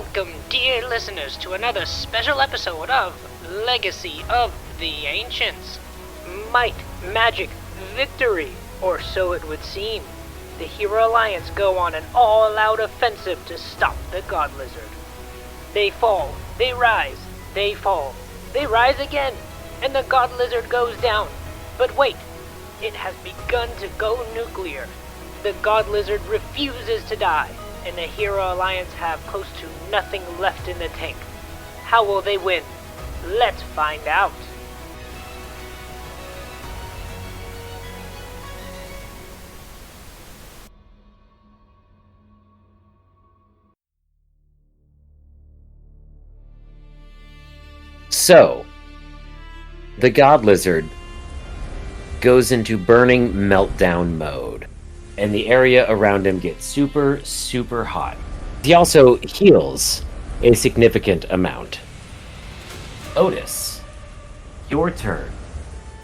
Welcome, dear listeners, to another special episode of Legacy of the Ancients. Might, magic, victory, or so it would seem. The Hero Alliance go on an all-out offensive to stop the Godlizard. They fall, they rise, they fall, they rise again, and the Godlizard goes down. But wait, it has begun to go nuclear. The Godlizard refuses to die, and the Hero Alliance have close to nothing left in the tank. How will they win? Let's find out. So, the Godlizard goes into burning meltdown mode, and the area around him gets super hot. He also heals a significant amount. Otis, your turn.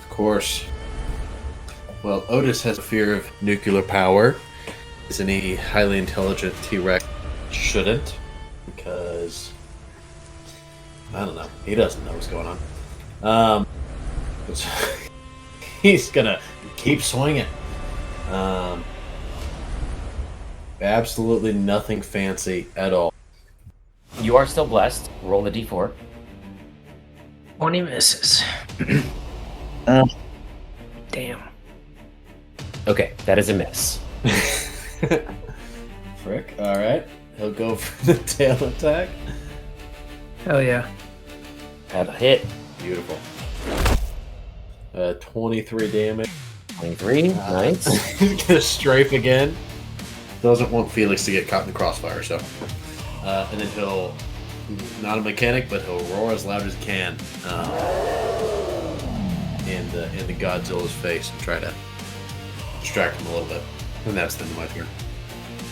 Of course. Well, Otis has a fear of nuclear power, as any highly intelligent T-Rex shouldn't, because I don't know. He doesn't know what's going on. He's gonna keep swinging. Absolutely nothing fancy at all. You are still blessed. Roll the d4. 20 misses. Damn. Okay, that is a miss. Frick. Alright. He'll go for the tail attack. Hell yeah. Have a hit. Beautiful. 23 damage. 23, nice. He's gonna strafe again. Doesn't want Felix to get caught in the crossfire, so. And then he'll, not a mechanic, but he'll roar as loud as he can in the Godzilla's face and try to distract him a little bit. And that's the end of my turn.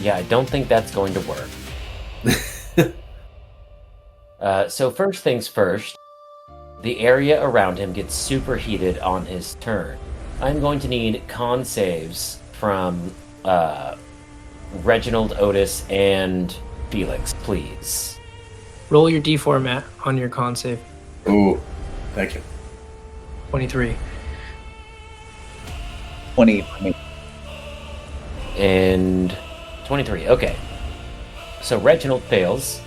Yeah, I don't think that's going to work. So first things first, the area around him gets superheated on his turn. I'm going to need con saves from Reginald, Otis, and Felix, please. Roll your d4, Matt, on your con save. Ooh, thank you. 23. 20. And 23, okay. So Reginald fails.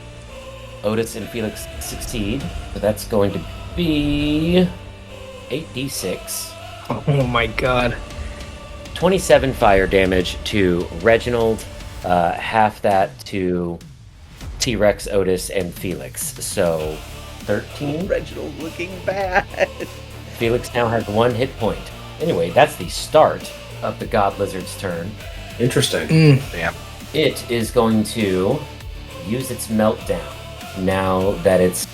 Otis and Felix succeed. So that's going to be 8d6. Oh my god. 27 fire damage to Reginald, half that to T-Rex, Otis, and Felix. So 13. Reginald looking bad. Felix now has 1 hit point. Anyway, that's the start of the Godlizard's turn. Interesting. Yeah. It is going to use its meltdown now that it's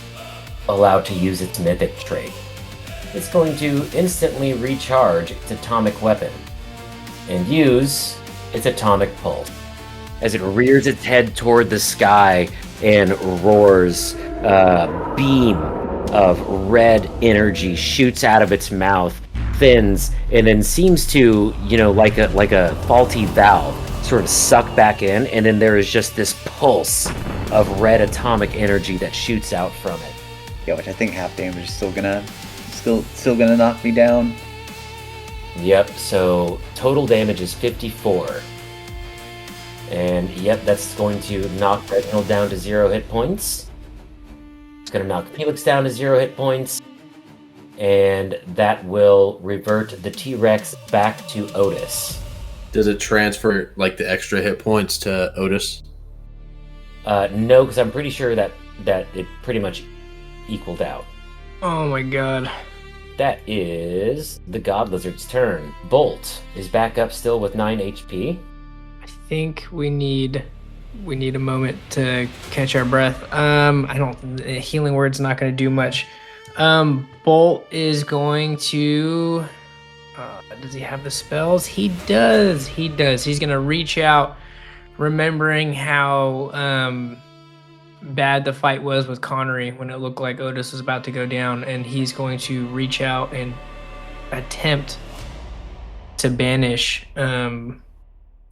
allowed to use its mythic trait. It's going to instantly recharge its atomic weapon and use its atomic pulse. As it rears its head toward the sky and roars, a beam of red energy shoots out of its mouth, thins, and then seems to, like a faulty valve, sort of suck back in, and then there is just this pulse of red atomic energy that shoots out from it. Yeah, which I think half damage is still gonna knock me down. Yep, so total damage is 54. And yep, that's going to knock Reginald down to 0 hit points. It's going to knock Felix down to 0 hit points. And that will revert the T-Rex back to Otis. Does it transfer, the extra hit points to Otis? No, because I'm pretty sure that it pretty much equaled out. Oh my god. That is the Godlizard's turn. Bolt is back up still with 9 HP. I think we need a moment to catch our breath. Healing word's not going to do much. Bolt is going to does he have the spells? He does. He's going to reach out, remembering how bad the fight was with Connery when it looked like Otis was about to go down, and he's going to reach out and attempt to banish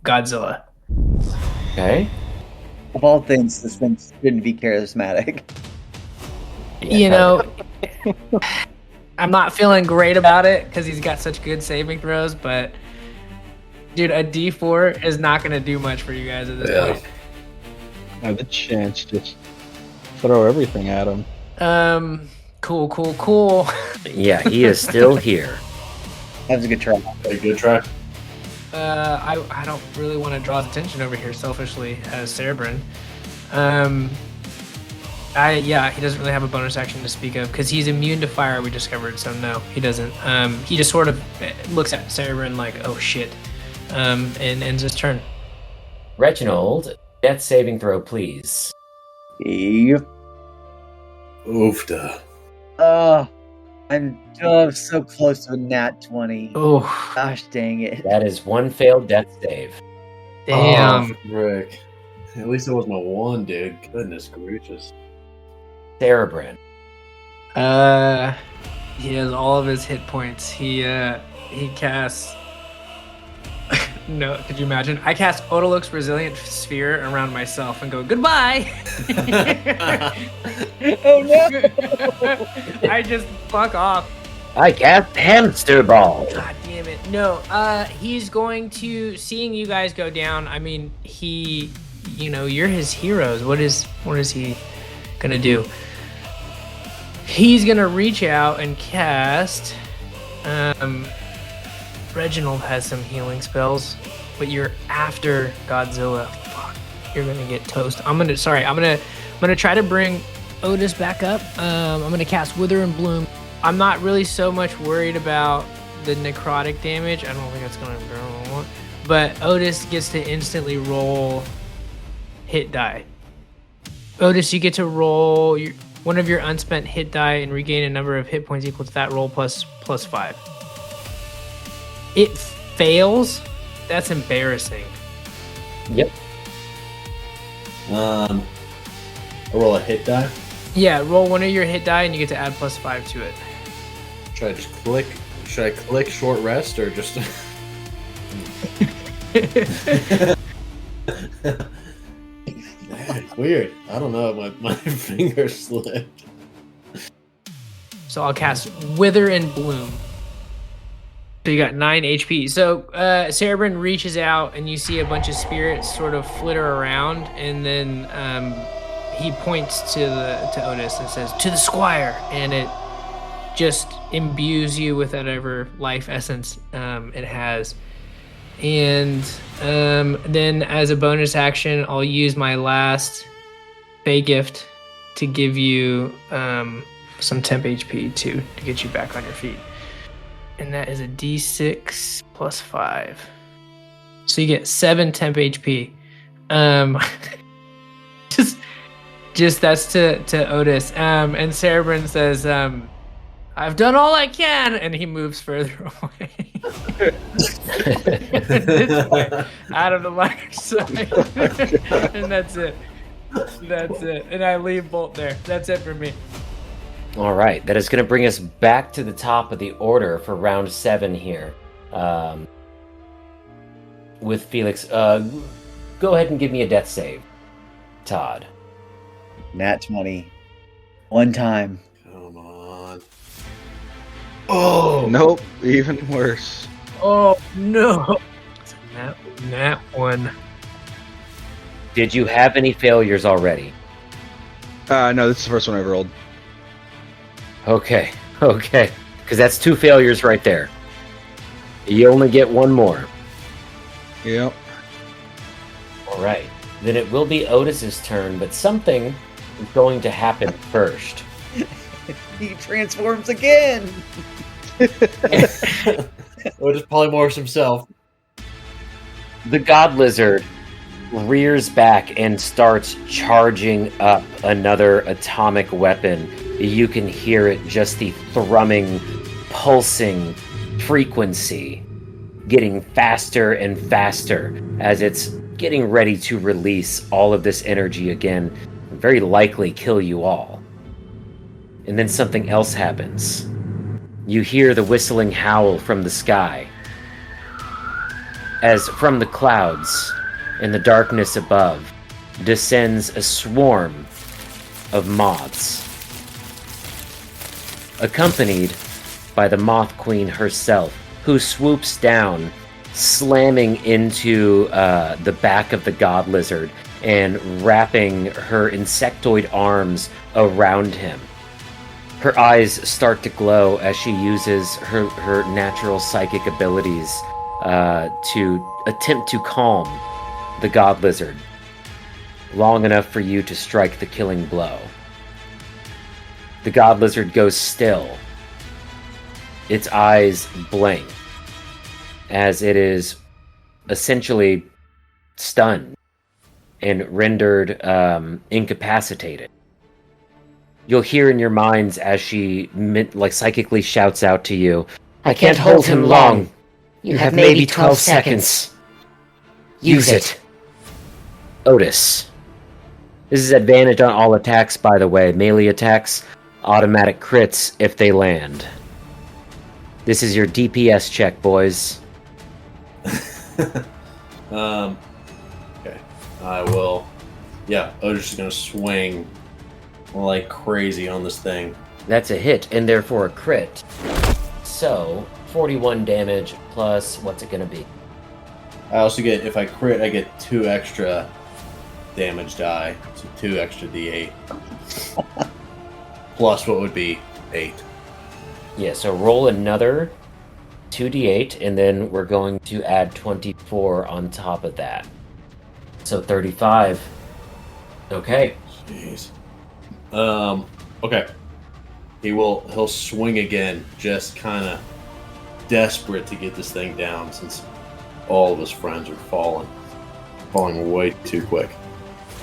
Godzilla. Okay. Of all things, this thing shouldn't be charismatic. You know, I'm not feeling great about it because he's got such good saving throws, but dude, a D4 is not going to do much for you guys at this point. I have the chance to just throw everything at him. Cool. Yeah, he is still here. That was a good try. A good try. I don't really want to draw attention over here selfishly as Cerebrin. He doesn't really have a bonus action to speak of because he's immune to fire, we discovered, so no, he doesn't. He just sort of looks at Cerebrin like, oh shit, and ends his turn. Reginald, death saving throw, please. Yep. Oofda. I'm so close to a nat 20. Oh, Gosh dang it. That is one failed death save. damn. Rick. At least it wasn't a 1, dude. Goodness gracious. Cerebrin. He has all of his hit points. He casts. No, could you imagine? I cast Odaluk's Resilient Sphere around myself and go, goodbye! Oh no! I just fuck off. I cast Hamster Ball. God damn it. No, he's going to, seeing you guys go down, I mean, you're his heroes. What is he gonna do? He's gonna reach out and cast, Reginald has some healing spells, but you're after Godzilla. Fuck, you're gonna get toast. I'm gonna try to bring Otis back up. I'm gonna cast Wither and Bloom. I'm not really so much worried about the necrotic damage. I don't think that's gonna do a lot. But Otis gets to instantly roll hit die. Otis, you get to roll one of your unspent hit die and regain a number of hit points equal to that roll plus 5. It fails? That's embarrassing. Yep. I roll a hit die. Yeah, roll one of your hit die and you get to add plus 5 to it. Should I just click? Should I click short rest or just? Weird. I don't know. My finger slipped. So I'll cast Wither and Bloom. So you got 9 HP. So Cerebrin reaches out and you see a bunch of spirits sort of flitter around, and then he points to Otis and says, "To the squire," and it just imbues you with whatever life essence it has. And then as a bonus action, I'll use my last Fey gift to give you some temp HP to get you back on your feet. And that is a D6 plus 5. So you get 7 temp HP. Just that's to Otis. And Cerebrin says, "I've done all I can," and he moves further away. Out of the line of sight. And that's it. And I leave Bolt there. That's it for me. All right, that is going to bring us back to the top of the order for round 7 here. With Felix. Go ahead and give me a death save, Todd. Nat 20. One time. Come on. Oh, nope, even worse. Oh, no. That one. Did you have any failures already? No, this is the first one I've rolled. Okay. Because that's 2 failures right there. You only get 1 more. Yep. All right. Then it will be Otis's turn, but something is going to happen first. He transforms again! Or just polymorphs himself. The Godlizard rears back and starts charging up another atomic weapon. You can hear it, just the thrumming, pulsing frequency getting faster and faster as it's getting ready to release all of this energy again, very likely kill you all. And then something else happens. You hear the whistling howl from the sky, as from the clouds in the darkness above, descends a swarm of moths, accompanied by the Moth Queen herself, who swoops down, slamming into the back of the Godlizard and wrapping her insectoid arms around him. Her eyes start to glow as she uses her natural psychic abilities to attempt to calm the Godlizard long enough for you to strike the killing blow. The Godlizard goes still. Its eyes blink as it is essentially stunned and rendered incapacitated. You'll hear in your minds as she psychically shouts out to you, "I can't hold him long. You have maybe 12 seconds. Use it." Otis. This is advantage on all attacks, by the way. Melee attacks, automatic crits if they land. This is your DPS check, boys. Okay. I will. Yeah, Otis is going to swing like crazy on this thing. That's a hit, and therefore a crit. So, 41 damage plus, what's it going to be? I also get, if I crit, I get 2 extra damage die. So 2 extra d8. Plus what would be 8. Yeah, so roll another 2d8, and then we're going to add 24 on top of that. So 35. Okay. Jeez. Okay. He'll swing again, just kind of desperate to get this thing down since all of his friends are falling way too quick.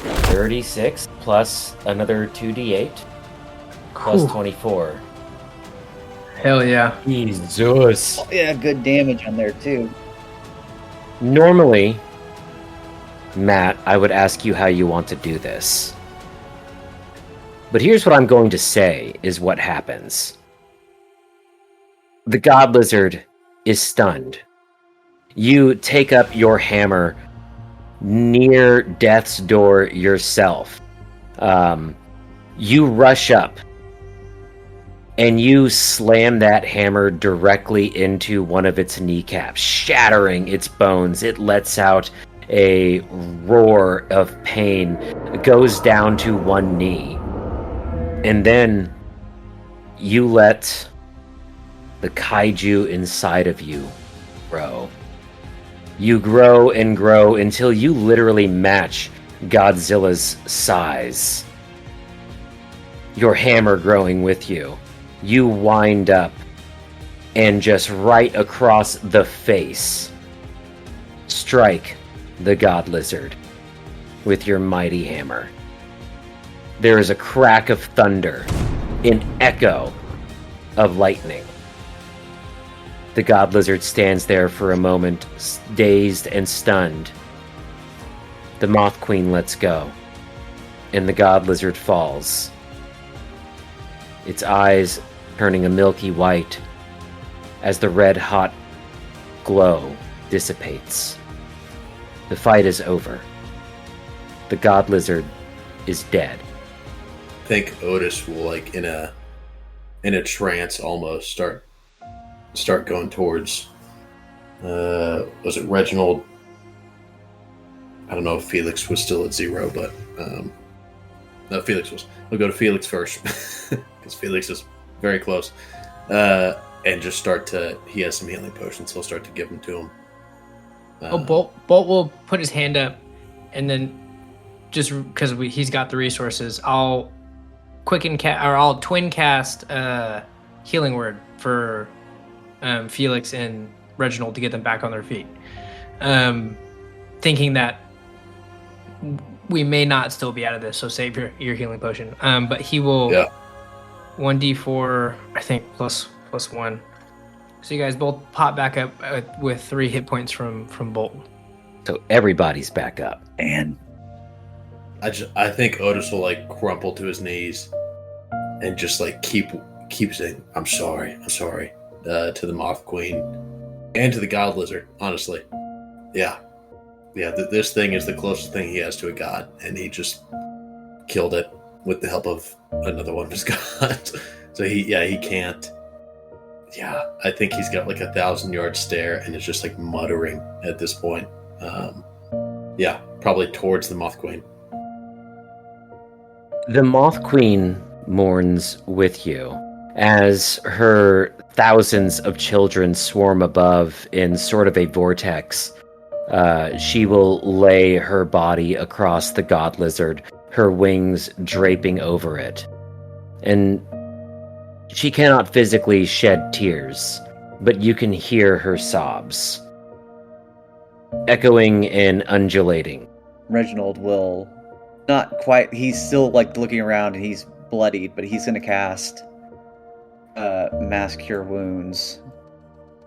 36 plus another 2d8 plus 24. Hell yeah. Jesus. Oh, yeah, good damage on there too. Normally, Matt, I would ask you how you want to do this. But here's what I'm going to say is what happens. The Godlizard is stunned. You take up your hammer near death's door yourself. You rush up and you slam that hammer directly into one of its kneecaps, shattering its bones. It lets out a roar of pain, goes down to one knee. And then you let the kaiju inside of you grow. You grow and grow until you literally match Godzilla's size. Your hammer growing with you. You wind up and just right across the face, strike the Godlizard with your mighty hammer. There is a crack of thunder, an echo of lightning. The Godlizard stands there for a moment, dazed and stunned. The Moth Queen lets go, and the Godlizard falls. Its eyes turning a milky white as the red-hot glow dissipates. The fight is over. The Godlizard is dead. I think Otis will, like, in a trance almost, start going towards was it Reginald? I don't know if Felix was still at 0, but no, Felix was. We'll go to Felix first because Felix is very close, and just he has some healing potions. He'll start to give them to him. Bolt will put his hand up, and then just because he's got the resources, I'll I'll twin cast healing word for Felix and Reginald to get them back on their feet. Thinking that we may not still be out of this, so save your healing potion. But he will 1d4, I think, plus 1. So you guys both pop back up with 3 hit points from Bolt. So everybody's back up. And I think Otis will, like, crumple to his knees and just, like, keep saying, I'm sorry, to the Moth Queen and to the Godlizard, honestly. Yeah. Yeah, this thing is the closest thing he has to a god, and he just killed it with the help of another one of his gods. So he can't. Yeah, I think he's got like 1,000-yard stare, and is just like muttering at this point. Yeah, probably towards the Moth Queen. The Moth Queen mourns with you as her thousands of children swarm above in sort of a vortex. She will lay her body across the Godlizard, her wings draping over it. And she cannot physically shed tears, but you can hear her sobs, echoing and undulating. Reginald will not quite. He's still like looking around and he's bloodied, but he's going to cast Mass Cure Wounds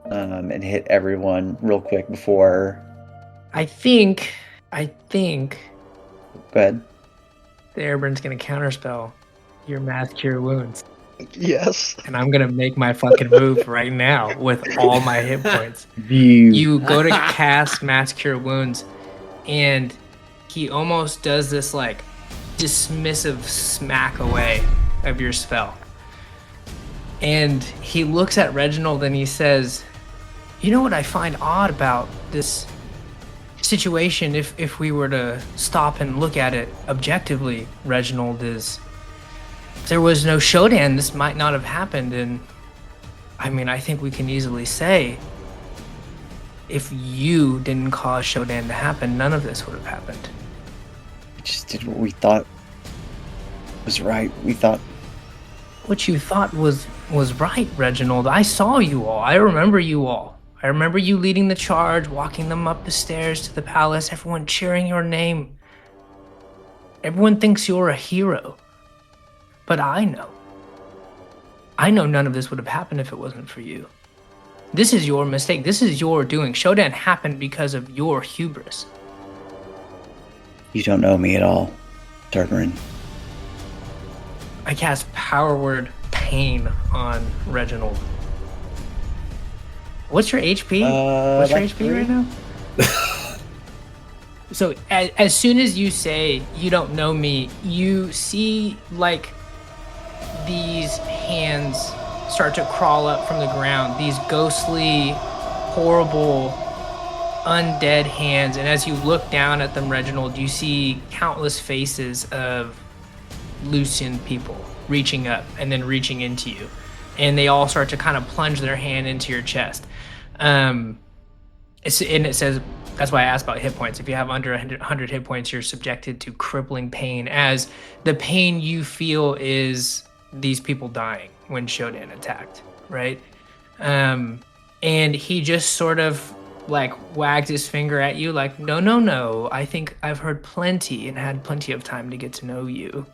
and hit everyone real quick before. I think Go ahead. the Airborne's gonna counterspell your Mass Cure Wounds. Yes. And I'm gonna make my fucking move right now with all my hit points. You. You go to cast Mass Cure Wounds, and he almost does this like dismissive smack away of your spell. And he looks at Reginald and he says, "You know what I find odd about this situation, if we were to stop and look at it objectively, Reginald, is if there was no Shodan, this might not have happened. And I mean, I think we can easily say if you didn't cause Shodan to happen, none of this would have happened." We just did what we thought was right. We thought What you thought was right, Reginald. I saw you all. I remember you all. I remember you leading the charge, walking them up the stairs to the palace, everyone cheering your name. Everyone thinks you're a hero. But I know. I know none of this would have happened if it wasn't for you. This is your mistake. This is your doing. Shodan happened because of your hubris. you don't know me at all, Cerberin. I cast Power Word Pain on Reginald. What's your HP? What's your like HP 3? right now? So as soon as you say you don't know me, you see like these hands start to crawl up from the ground. These ghostly, horrible, undead hands. And as you look down at them, Reginald, you see countless faces of Lucian people reaching up and then reaching into you. And they all start to kind of plunge their hand into your chest. And it says, that's why I asked about hit points. If you have under 100 hit points, you're subjected to crippling pain, as the pain you feel is these people dying when Shodan attacked, right? And he just sort of like wagged his finger at you like, no, I think I've heard plenty and had plenty of time to get to know you.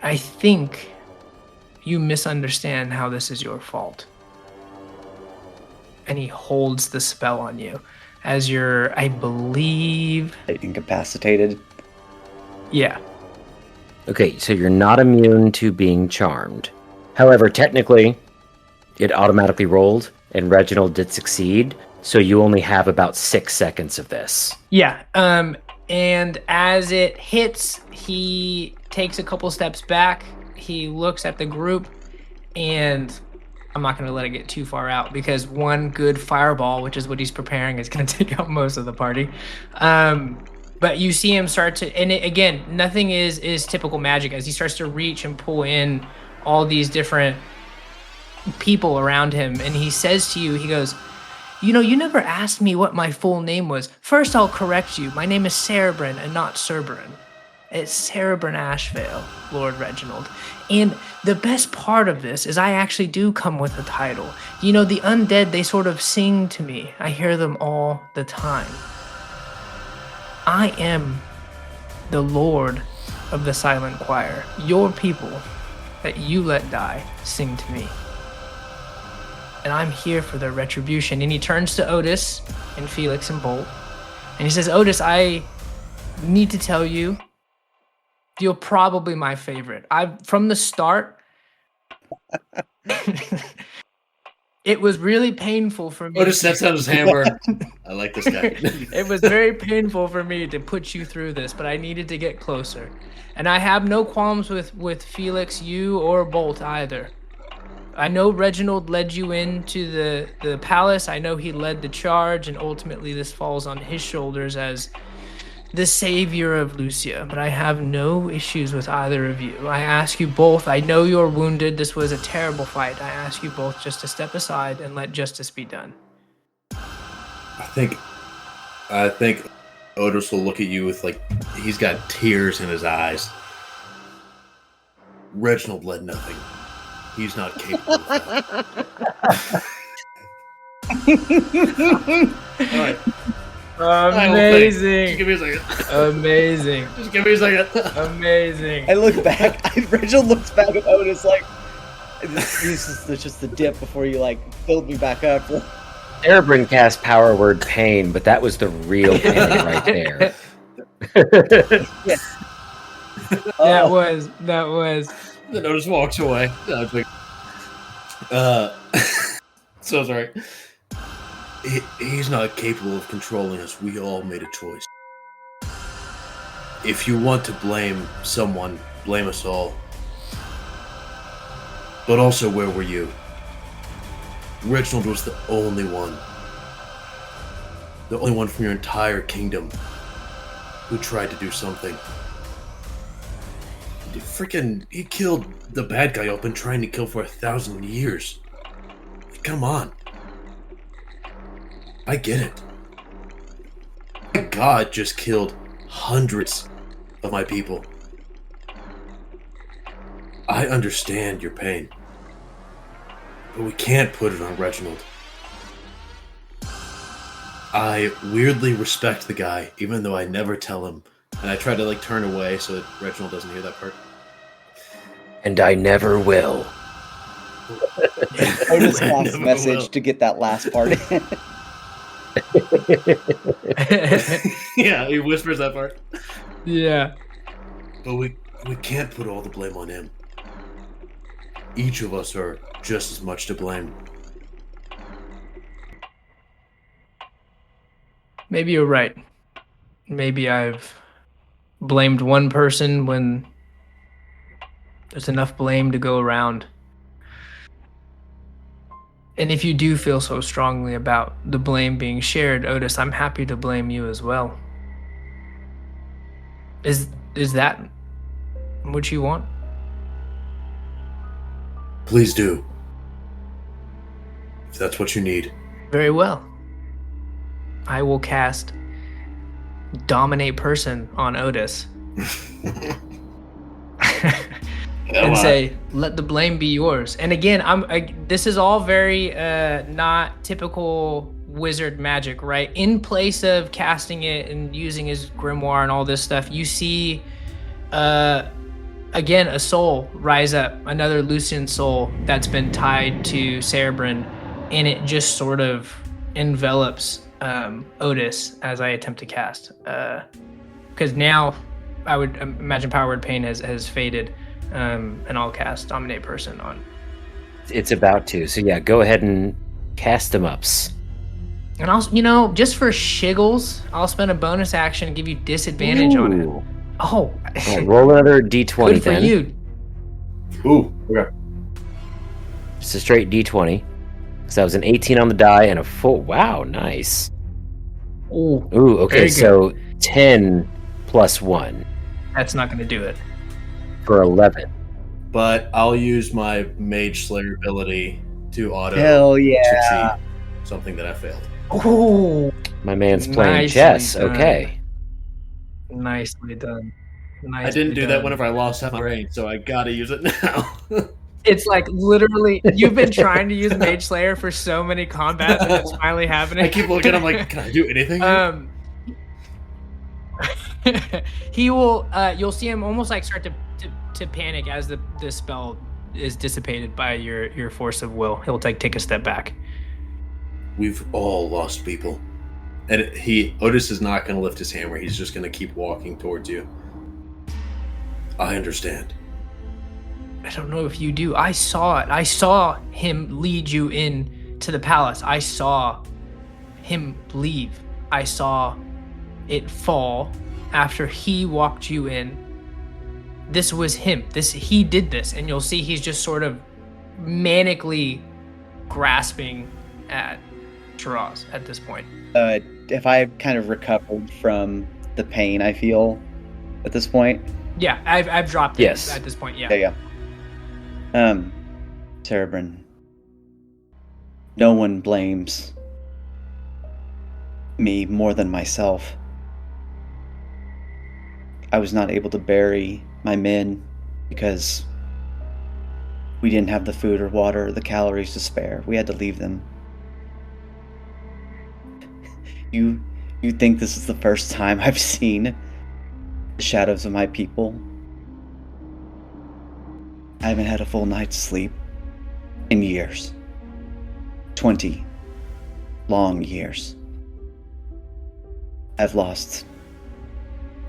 I think you misunderstand how this is your fault. And he holds the spell on you as you're, I believe... Incapacitated. Yeah. Okay, so you're not immune to being charmed. However, technically, it automatically rolled, and Reginald did succeed, so you only have about 6 seconds of this. Yeah, and as it hits, he takes a couple steps back, he looks at the group, and I'm not going to let it get too far out, because one good fireball, which is what he's preparing, is going to take out most of the party. But you see him start to, and again, nothing is typical magic, as he starts to reach and pull in all these different people around him, and he says to you, he goes, you never asked me what my full name was. First, I'll correct you. My name is Cerebrin and not Cerberin. It's Cerebrin Ashvale, Lord Reginald. And the best part of this is I actually do come with a title. The undead, they sort of sing to me. I hear them all the time. I am the Lord of the Silent Choir. Your people that you let die sing to me. And I'm here for their retribution. And he turns to Otis and Felix and Bolt. And he says, Otis, I need to tell you, you're probably my favorite. From the start, It was really painful for me. Otis steps out his hammer. I like this guy. It was very painful for me to put you through this, but I needed to get closer. And I have no qualms with Felix, you, or Bolt either. I know Reginald led you into the palace. I know he led the charge, and ultimately this falls on his shoulders as the savior of Lucia. But I have no issues with either of you. I ask you both, I know you're wounded. This was a terrible fight. I ask you both just to step aside and let justice be done. I think Otis will look at you with he's got tears in his eyes. Reginald led nothing. He's not capable of that. All right. Amazing. Just give me a second. Amazing. Just give me a second. Amazing. I look back. Reginald looks back at Otis like, this is just the dip before you build me back up. Erebrin cast Power Word Pain, but that was the real pain right there. Yeah. That was. Then Otis walks away. No, it's so sorry. He's not capable of controlling us. We all made a choice. If you want to blame someone, blame us all. But also, where were you? Reginald was the only one. The only one from your entire kingdom who tried to do something. He killed the bad guy I've been trying to kill for 1,000 years. Come on. I get it. My God just killed hundreds of my people. I understand your pain. But we can't put it on Reginald. I weirdly respect the guy, even though I never tell him. And I try to turn away so that Reginald doesn't hear that part. And I never will. Otis casts message to get that last part in. Yeah, he whispers that part. Yeah. But we can't put all the blame on him. Each of us are just as much to blame. Maybe you're right. Maybe I've blamed one person when there's enough blame to go around. And if you do feel so strongly about the blame being shared, Otis, I'm happy to blame you as well. Is that what you want? Please do. If that's what you need. Very well. I will cast Dominate Person on Otis. And say, let the blame be yours. And again, this is all very not typical wizard magic, right? In place of casting it and using his grimoire and all this stuff, you see, again, a soul rise up, another Lucian soul that's been tied to Cerebrin, and it just sort of envelops Otis as I attempt to cast. Because now, I would imagine Power Word Pain has faded. And I'll cast Dominate Person on. It's about to. So yeah, go ahead and cast them ups. And I'll, just for shiggles, I'll spend a bonus action and give you disadvantage on it. Oh. Right, roll another d20 Good for then. you. Ooh, okay. Just a straight d20. So that was an 18 on the die and a full. Wow, nice. Ooh, okay, so 10 plus 1. That's not going to do it. For 11. But I'll use my Mage Slayer ability to auto Hell yeah. succeed something that I failed. Oh, My man's playing Nicely chess. done. Okay. nicely done. I didn't do that whenever I lost half my range, so I gotta use it now. It's literally, you've been trying to use Mage Slayer for so many combats, and it's finally happening. I keep looking, I'm like, can I do anything? He will. You'll see him almost start to panic as the spell is dissipated by your force of will. He'll take a step back. We've all lost people, and Otis is not going to lift his hammer. He's just going to keep walking towards you. I understand. I don't know if you do. I saw it. I saw him lead you in to the palace, I saw him leave. I saw it fall after he walked you in. This was him. He did this, and you'll see he's just sort of manically grasping at Shiraz at this point. If I've kind of recovered from the pain I feel at this point. Yeah, I've dropped it Yes. at this point, yeah. Yeah. Cerebrin, no one blames me more than myself. I was not able to bury my men because we didn't have the food or water or the calories to spare. We had to leave them. You think this is the first time I've seen the shadows of my people? I haven't had a full night's sleep in years. 20 long years. I've lost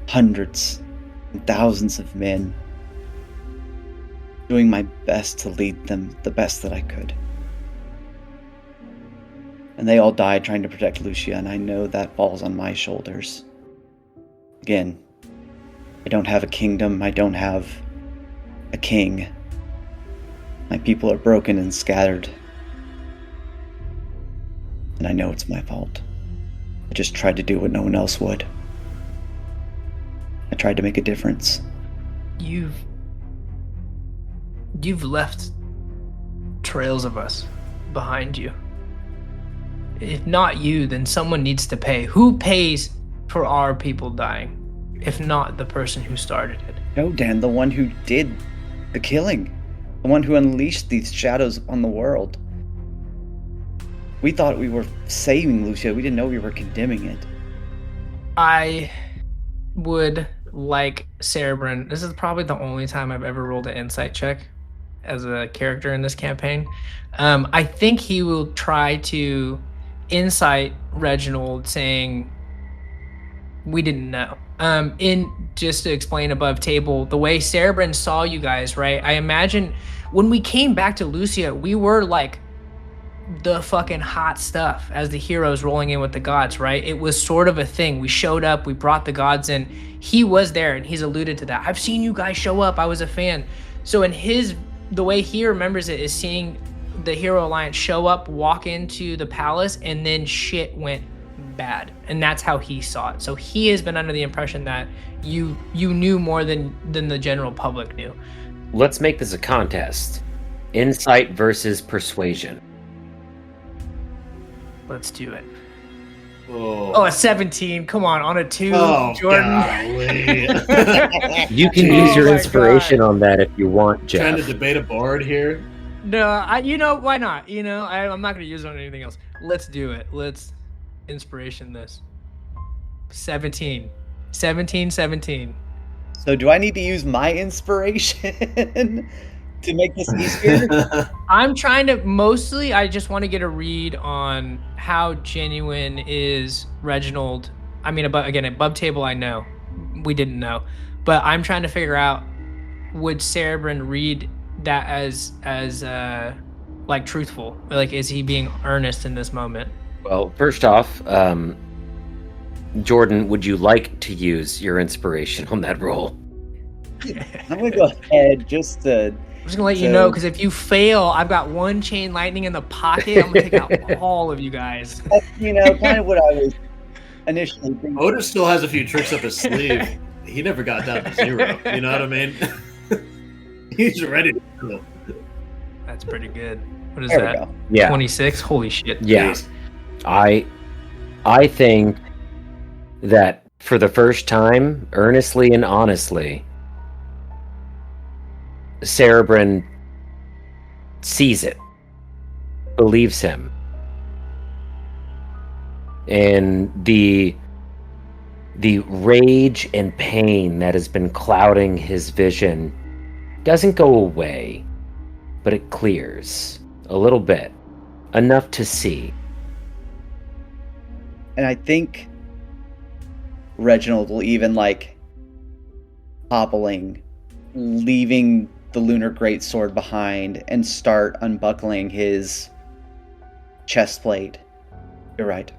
hundreds and thousands of men, doing my best to lead them the best that I could. And they all died trying to protect Lucia, and I know that falls on my shoulders. Again, I don't have a kingdom, I don't have a king. My people are broken and scattered. And I know it's my fault. I just tried to do what no one else would. I tried to make a difference. You've left trails of us behind you. If not you, then someone needs to pay. Who pays for our people dying, if not the person who started it? No, Dan, the one who did the killing. The one who unleashed these shadows upon the world. We thought we were saving Lucia. We didn't know we were condemning it. I would like Cerebrin. This is probably the only time I've ever rolled an insight check as a character in this campaign. I think he will try to insight Reginald, saying, we didn't know. Just to explain above table, the way Cerebrin saw you guys, right? I imagine when we came back to Lucia, we were like the fucking hot stuff as the heroes rolling in with the gods, right? It was sort of a thing. We showed up, we brought the gods in. He was there, and he's alluded to that. I've seen you guys show up. I was a fan. So in the way he remembers it is seeing the Hero Alliance show up, walk into the palace, and then shit went bad. And that's how he saw it. So he has been under the impression that you knew more than the general public knew. Let's make this a contest. Insight versus persuasion. Let's do it. Oh, a 17. Come on a 2, Jordan. Golly. You can use your inspiration on that if you want, Jeff. Trying to debate a bard here. No, why not? I'm not going to use it on anything else. Let's do it. Let's inspiration this. 17. 17. So do I need to use my inspiration to make this easier? I'm trying to I just want to get a read on how genuine is Reginald. I mean, above table, I know. We didn't know. But I'm trying to figure out, would Cerebrin read that as like truthful? Like, is he being earnest in this moment? Well, first off, Jordan, would you like to use your inspiration on that roll? I'm going to go ahead just to... I'm just gonna let you know, because if you fail, I've got one chain lightning in the pocket. I'm gonna take out all of you guys. That's, kind of what I was initially thinking. Otis still has a few tricks up his sleeve. He never got down to 0. You know what I mean? He's ready to go. That's pretty good. What is There we that? go. Yeah. 26? Holy shit. Yeah. Jeez. I think that for the first time, earnestly and honestly, Cerebrin sees it, believes him, and the rage and pain that has been clouding his vision doesn't go away, but it clears a little bit, enough to see. And I think Reginald will even, hobbling, leaving the Lunar Greatsword behind, and start unbuckling his chest plate. You're right.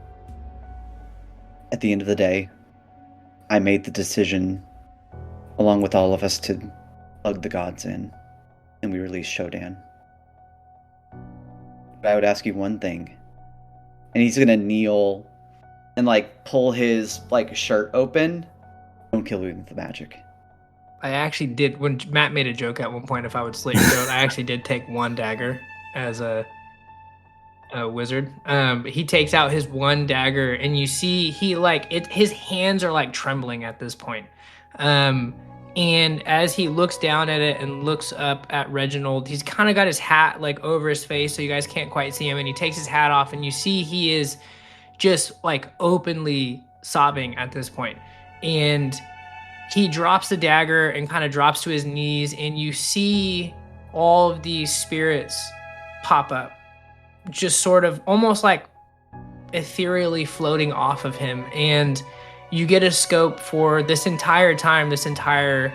At the end of the day, I made the decision, along with all of us, to plug the gods in, and we released Shodan. But I would ask you one thing, and he's gonna kneel and pull his shirt open. Don't kill me with the magic. I actually did, when Matt made a joke at one point if I would slit your throat, I actually did take one dagger as a wizard. He takes out his one dagger, and you see his hands are trembling at this point. And as he looks down at it and looks up at Reginald, he's kind of got his hat over his face so you guys can't quite see him, and he takes his hat off, and you see he is just openly sobbing at this point. And he drops the dagger and kind of drops to his knees, and you see all of these spirits pop up, just sort of almost ethereally floating off of him. And you get a scope for this entire time, this entire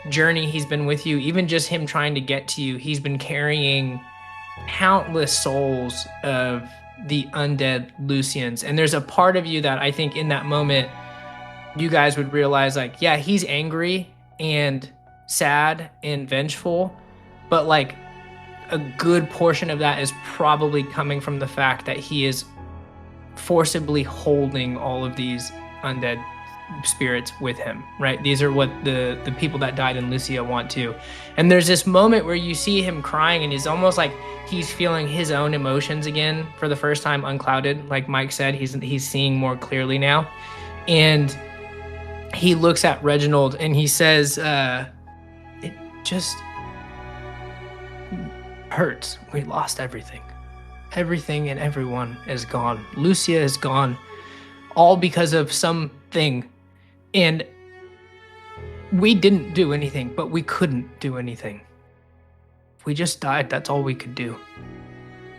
journey he's been with you, even just him trying to get to you, he's been carrying countless souls of the undead Lucians. And there's a part of you that I think in that moment you guys would realize yeah, he's angry and sad and vengeful, but a good portion of that is probably coming from the fact that he is forcibly holding all of these undead spirits with him, right? These are what the people that died in Lucia want to. And there's this moment where you see him crying, and he's almost he's feeling his own emotions again for the first time, unclouded. Like Mike said, he's seeing more clearly now. And he looks at Reginald and he says, it just hurts. We lost everything. Everything and everyone is gone. Lucia is gone. All because of something. And we didn't do anything, but we couldn't do anything. If we just died, that's all we could do.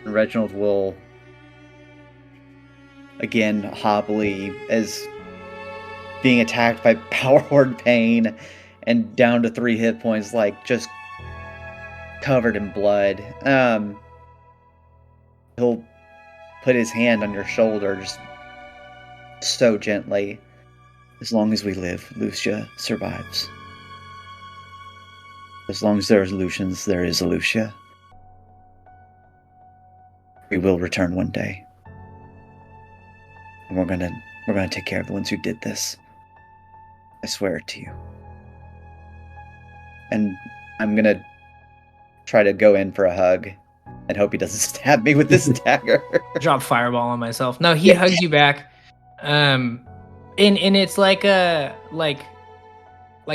Reginald will, again, hobbly, as being attacked by Power Horde pain and down to 3 hit points, just covered in blood. He'll put his hand on your shoulder, just so gently. As long as we live, Lucia survives. As long as there is Lucians, there is a Lucia. We will return one day. And we're gonna take care of the ones who did this. I swear it to you. And I'm gonna try to go in for a hug and hope he doesn't stab me with this dagger. Drop fireball on myself. No, he hugs you back. And it's like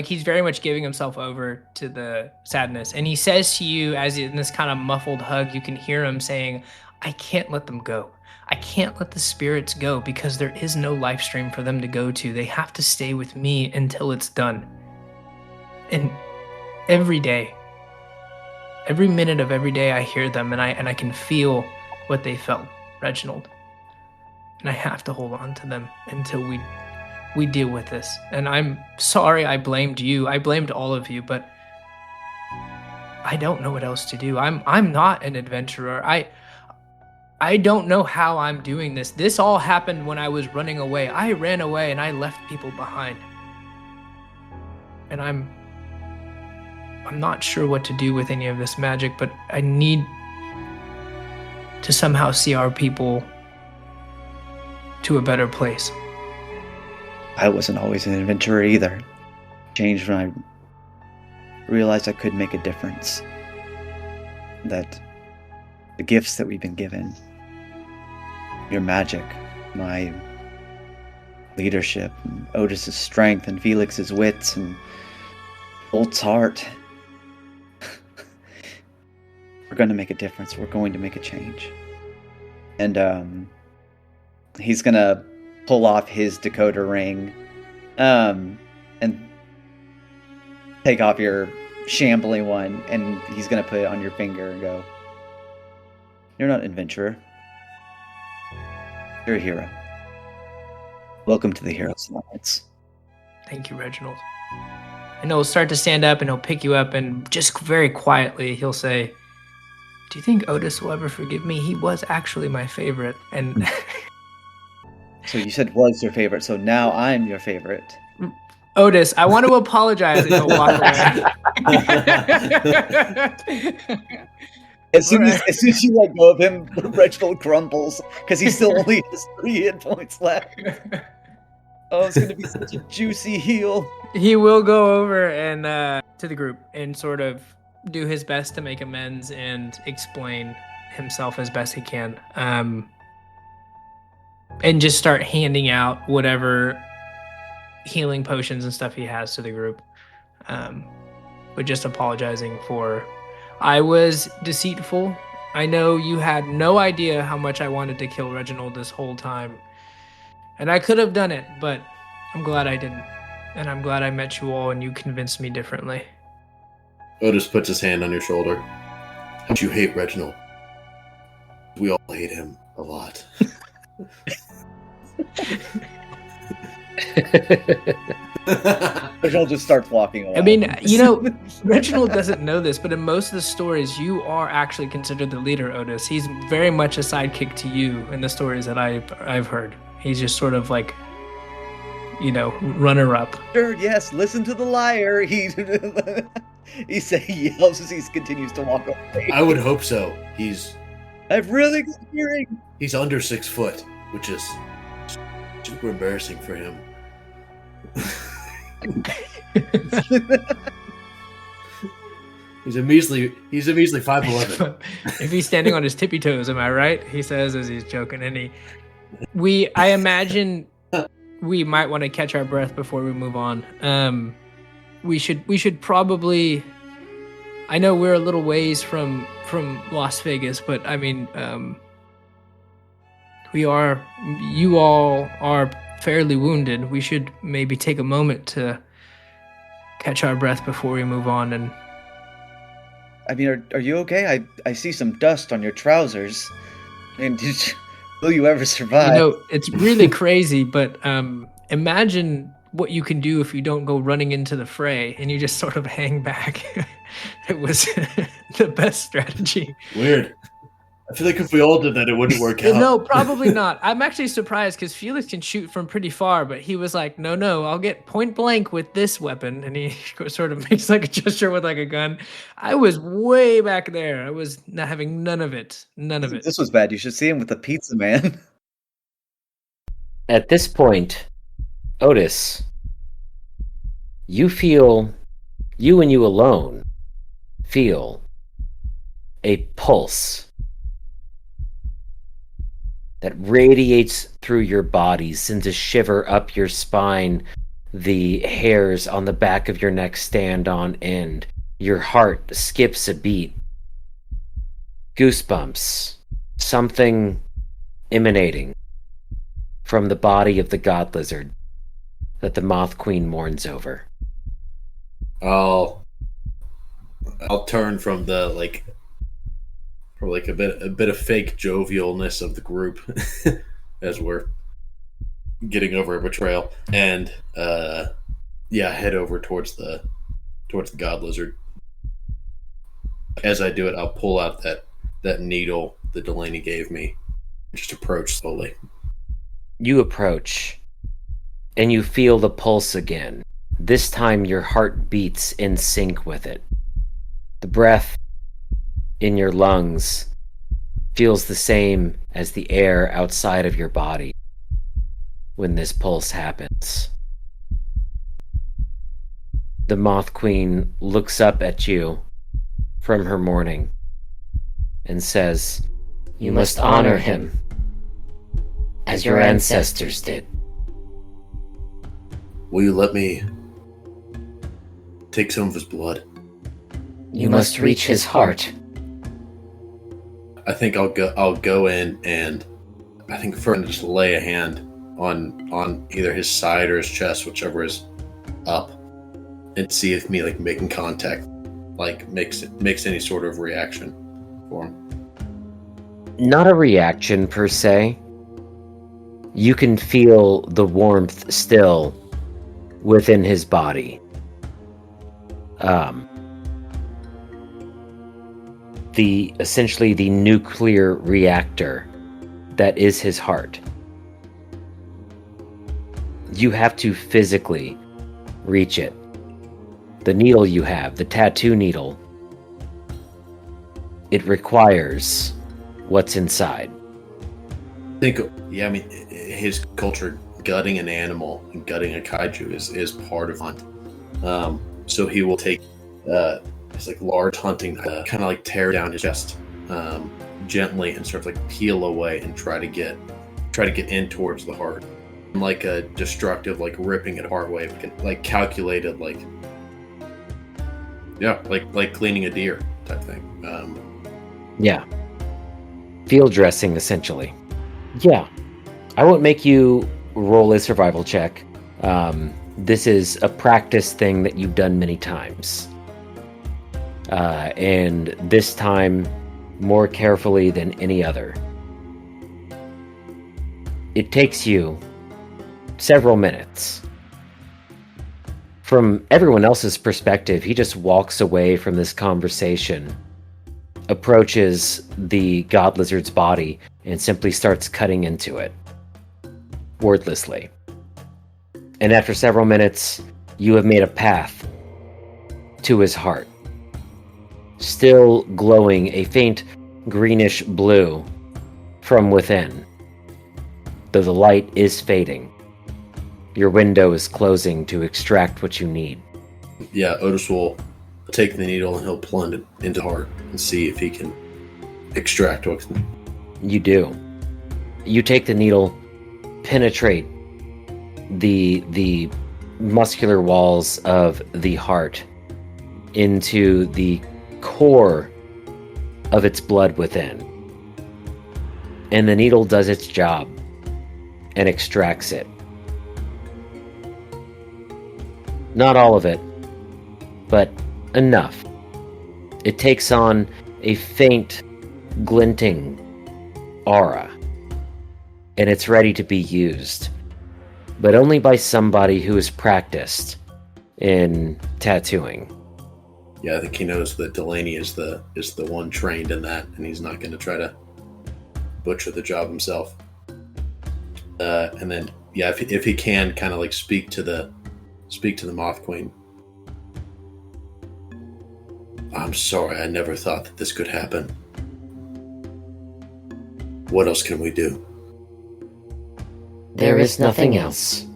he's very much giving himself over to the sadness. And he says to you, as in this kind of muffled hug, you can hear him saying, I can't let them go. I can't let the spirits go because there is no life stream for them to go to. They have to stay with me until it's done. And every day, every minute of every day, I hear them and I can feel what they felt, Reginald. And I have to hold on to them until we deal with this. And I'm sorry I blamed you. I blamed all of you, but I don't know what else to do. I'm not an adventurer. I don't know how I'm doing this. This all happened when I was running away. I ran away and I left people behind. And I'm not sure what to do with any of this magic, but I need to somehow see our people to a better place. I wasn't always an adventurer either. Changed when I realized I could make a difference. That the gifts that we've been given, your magic, my leadership, and Otis's strength, and Felix's wits, and Bolt's heart, we're going to make a difference. We're going to make a change. And he's going to pull off his decoder ring and take off your shambly one, and he's going to put it on your finger and go, you're not an adventurer. You're a hero. Welcome to the Heroes Alliance. Thank you, Reginald. And he'll start to stand up and he'll pick you up and just very quietly he'll say, Do you think Otis will ever forgive me? He was actually my favorite, and So you said was your favorite, so now I'm your favorite. Otis, I want to apologize and he'll walk away. As soon as you let go of him, Reginald crumbles because he still only has 3 hit points left. Oh, it's gonna be such a juicy heal. He will go over and to the group and sort of do his best to make amends and explain himself as best he can. And just start handing out whatever healing potions and stuff he has to the group. But just apologizing for I was deceitful. I know you had no idea how much I wanted to kill Reginald this whole time. And I could have done it, but I'm glad I didn't. And I'm glad I met you all and you convinced me differently. Otis puts his hand on your shoulder. How much you hate Reginald? We all hate him a lot. Reginald just starts walking away. I mean, you know, Reginald doesn't know this, but in most of the stories, you are actually considered the leader, Otis. He's very much a sidekick to you in the stories that I've heard. He's just sort of like, you know, runner-up. Sure, yes, listen to the liar. He yells as he continues to walk away. I would hope so. I have really good hearing. He's under 6 foot, which is super embarrassing for him. He's a measly 5'11". If he's standing on his tippy toes, am I right? He says as he's joking. And I imagine we might want to catch our breath before we move on. We should probably. I know we're a little ways from Las Vegas, but I mean, you all are fairly wounded. We should maybe take a moment to catch our breath before we move on. And I mean, are you okay? I see some dust on your trousers. And will you ever survive? you know, it's really crazy, but imagine what you can do if you don't go running into the fray and you just sort of hang back. It was the best strategy. Weird. I feel like if we all did that, it wouldn't work out. No, probably not. I'm actually surprised because Felix can shoot from pretty far, but he was like, no, I'll get point blank with this weapon. And he sort of makes like a gesture with like a gun. I was way back there. I was not having none of it. None of it. This was bad. You should see him with the pizza man. At this point, Otis, you and you alone feel a pulse that radiates through your body, sends a shiver up your spine. The hairs on the back of your neck stand on end. Your heart skips a beat. Goosebumps. Something emanating from the body of the Godlizard that the Moth Queen mourns over. I'll turn from the a bit of fake jovialness of the group as we're getting over a betrayal, and head over towards the Godlizard. As I do it, I'll pull out that needle that Delaney gave me. Just approach slowly. You approach, and you feel the pulse again. This time your heart beats in sync with it. The breath in your lungs feels the same as the air outside of your body when this pulse happens. The Moth Queen looks up at you from her mourning and says, "You must honor him as your ancestors did." Will you let me take some of his blood? You must reach his heart. I think I'll go in, and I think first just lay a hand on either his side or his chest, whichever is up, and see if me making contact makes any sort of reaction for him. Not a reaction per se. You can feel the warmth still within his essentially the nuclear reactor that is his heart. You have to physically reach it. The needle you have, the tattoo needle, it requires what's inside. I think, yeah, I mean, his culture, gutting an animal and gutting a kaiju is part of hunt. So he will take his like large hunting, kind of like tear down his chest gently and sort of like peel away and try to get in towards the heart, like a destructive, like ripping it heart way, like calculated, like yeah, like cleaning a deer type thing. Yeah. Field dressing, essentially. Yeah. I won't make you roll a survival check. This is a practice thing that you've done many times. And this time, more carefully than any other. It takes you several minutes. From everyone else's perspective, he just walks away from this conversation, approaches the Godlizard's body, and simply starts cutting into it, wordlessly. And after several minutes, you have made a path to his heart, still glowing a faint greenish blue from within, though the light is fading. Your window is closing to extract what you need. Yeah, Otis will take the needle and he'll plunge it into the heart and see if he can extract what's. You do. You take the needle, penetrate the muscular walls of the heart into the core of its blood within. And the needle does its job and extracts it. Not all of it, but enough. It takes on a faint, glinting aura, and it's ready to be used, but only by somebody who is practiced in tattooing. Yeah, I think he knows that Delaney is the one trained in that, and he's not going to try to butcher the job himself. And then, yeah, if he can kind of like speak to the Moth Queen. I'm sorry, I never thought that this could happen. What else can we do? There is nothing else.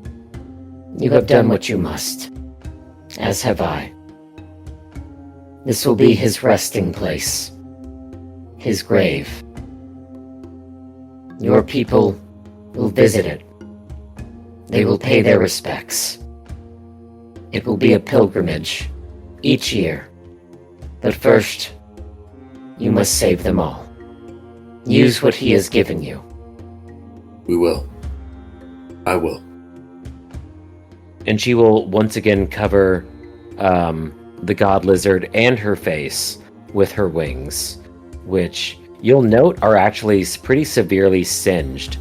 You have done what you must, as have I. This will be his resting place, his grave. Your people will visit it. They will pay their respects. It will be a pilgrimage each year. But first, you must save them all. Use what he has given you. We will. I will. And she will once again cover the Godlizard and her face with her wings, which you'll note are actually pretty severely singed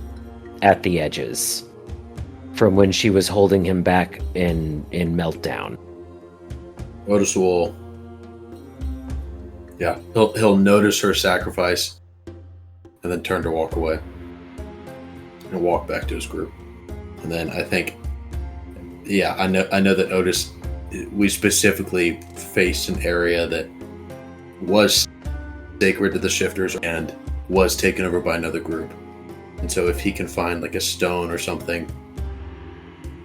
at the edges from when she was holding him back in Meltdown. Otis will... Yeah, he'll notice her sacrifice and then turn to walk away and walk back to his group. And then I think, yeah, I know that Otis, we specifically faced an area that was sacred to the Shifters and was taken over by another group. And so if he can find like a stone or something,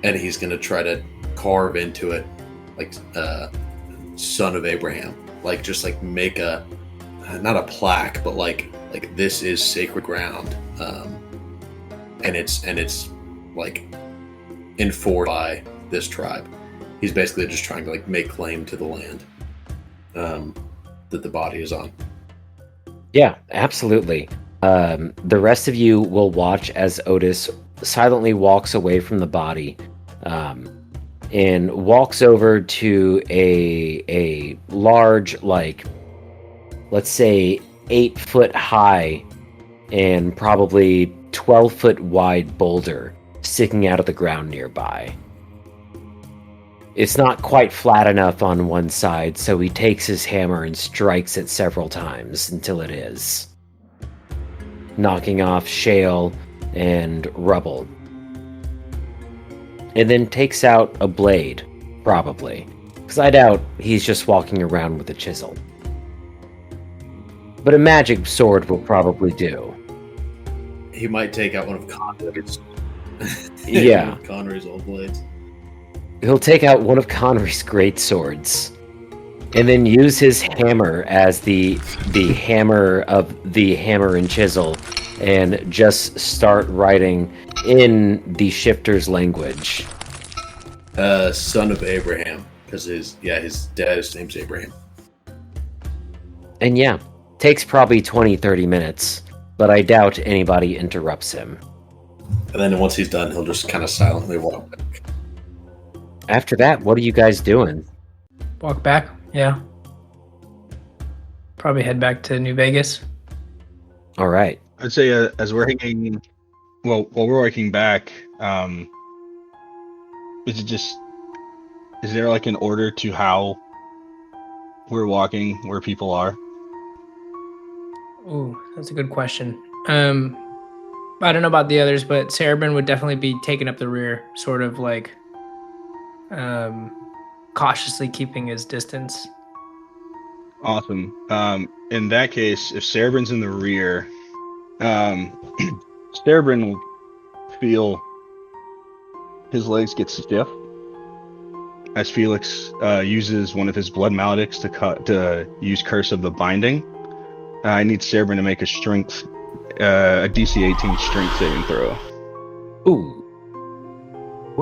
and he's going to try to carve into it, like son of Abraham, like just like make a, not a plaque, but like this is sacred ground, and it's like enforced by this tribe. He's basically just trying to like make claim to the land that the body is on. Yeah, absolutely. The rest of you will watch as Otis silently walks away from the body, and walks over to a large, like, let's say 8-foot high and probably 12-foot wide boulder sticking out of the ground nearby. It's not quite flat enough on one side, so he takes his hammer and strikes it several times until it is, knocking off shale and rubble. And then takes out a blade, probably, because I doubt he's just walking around with a chisel. But a magic sword will probably do. He might take out one of Conroy's. Yeah. One of Conroy's old blades. He'll take out one of Conry's great swords, and then use his hammer as the hammer of the hammer and chisel, and just start writing in the shifter's language. Son of Abraham, because his dad's name's Abraham. And yeah, takes probably 20-30 minutes, but I doubt anybody interrupts him. And then once he's done, he'll just kind of silently walk back. After that, what are you guys doing? Walk back. Yeah. Probably head back to New Vegas. All right. I'd say as we're hanging, while we're walking back, is there like an order to how we're walking, where people are? Ooh, that's a good question. I don't know about the others, but Cerebrin would definitely be taking up the rear, sort of like cautiously keeping his distance. Awesome. In that case, if Cerebrin's in the rear, Cerebrin will feel his legs get stiff as Felix uses one of his blood maledics to use Curse of the Binding. I need Cerebrin to make a DC 18 strength saving throw. Ooh.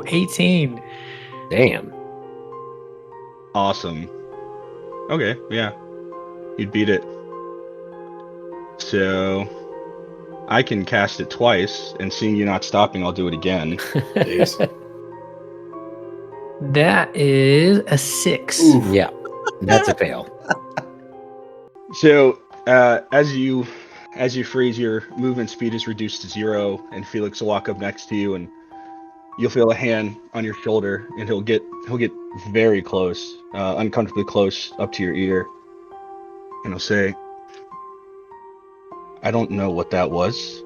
18. Damn. Awesome. Okay, yeah. You'd beat it. So I can cast it twice, and seeing you not stopping, I'll do it again. That is a 6. Yeah, that's a fail. So as you freeze, your movement speed is reduced to 0, and Felix will walk up next to you, and you'll feel a hand on your shoulder, and he'll get very close, uncomfortably close up to your ear, and he'll say, "I don't know what that was.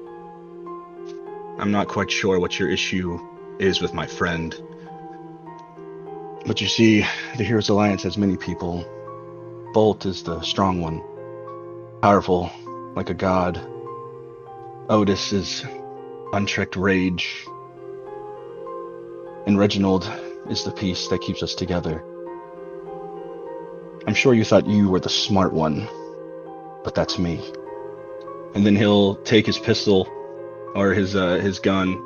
I'm not quite sure what your issue is with my friend. But you see, the Heroes Alliance has many people. Bolt is the strong one, powerful like a god. Otis is unchecked rage. And Reginald is the piece that keeps us together. I'm sure you thought you were the smart one, but that's me." And then he'll take his pistol or his gun,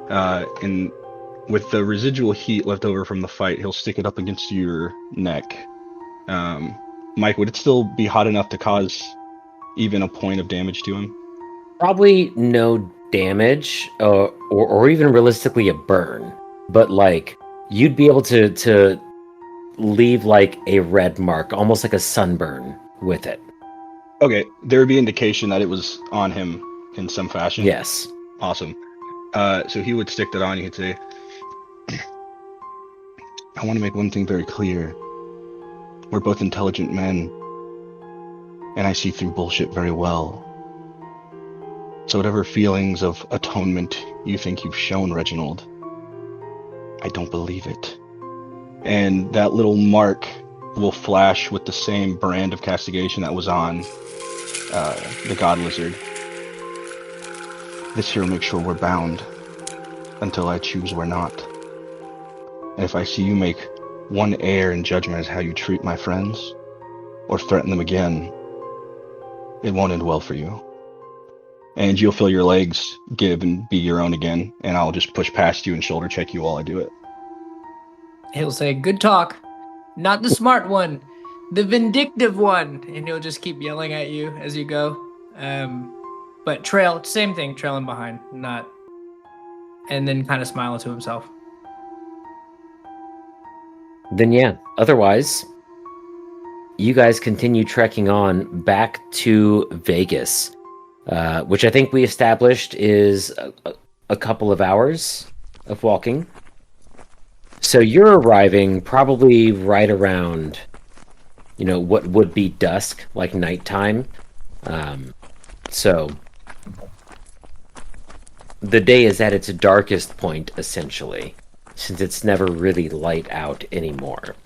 and with the residual heat left over from the fight, he'll stick it up against your neck. Mike, would it still be hot enough to cause even a point of damage to him? Probably no damage, or even realistically a burn. But like, you'd be able to leave like a red mark, almost like a sunburn with it. Okay, there would be indication that it was on him in some fashion. Yes. Awesome. So he would stick that on. You could say, "I want to make one thing very clear. We're both intelligent men, and I see through bullshit very well. So whatever feelings of atonement you think you've shown Reginald, I don't believe it." And that little mark will flash with the same brand of castigation that was on the Godlizard. "This here will make sure we're bound until I choose we're not. And if I see you make one error in judgment as how you treat my friends, or threaten them again, it won't end well for you. And you'll feel your legs give and be your own again, and I'll just push past you and shoulder check you while I do it." He'll say, "Good talk. Not the smart one. The vindictive one." And he'll just keep yelling at you as you go. But same thing, trailing behind. And then kind of smiling to himself. Then yeah, otherwise, you guys continue trekking on back to Vegas, which I think we established is a couple of hours of walking. So you're arriving probably right around, what would be dusk, like nighttime. So the day is at its darkest point, essentially, since it's never really light out anymore.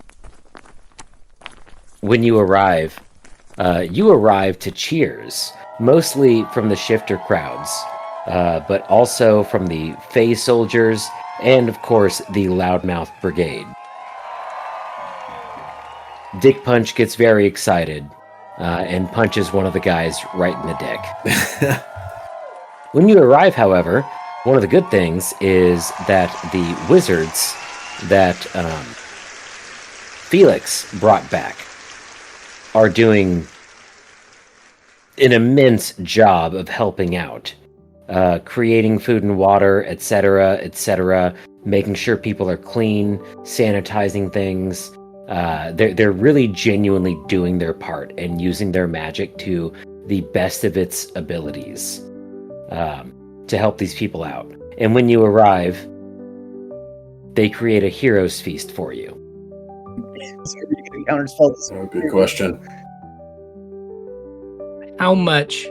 When you arrive to cheers, mostly from the shifter crowds, but also from the Fey soldiers, and of course the Loudmouth Brigade. Dick Punch gets very excited and punches one of the guys right in the dick. When you arrive, however, one of the good things is that the wizards that Felix brought back are doing an immense job of helping out, creating food and water, etc., making sure people are clean, sanitizing things. They're really genuinely doing their part and using their magic to the best of its abilities to help these people out. And when you arrive, they create a hero's feast for you. So are you going to counterspell this? Oh, good question. How much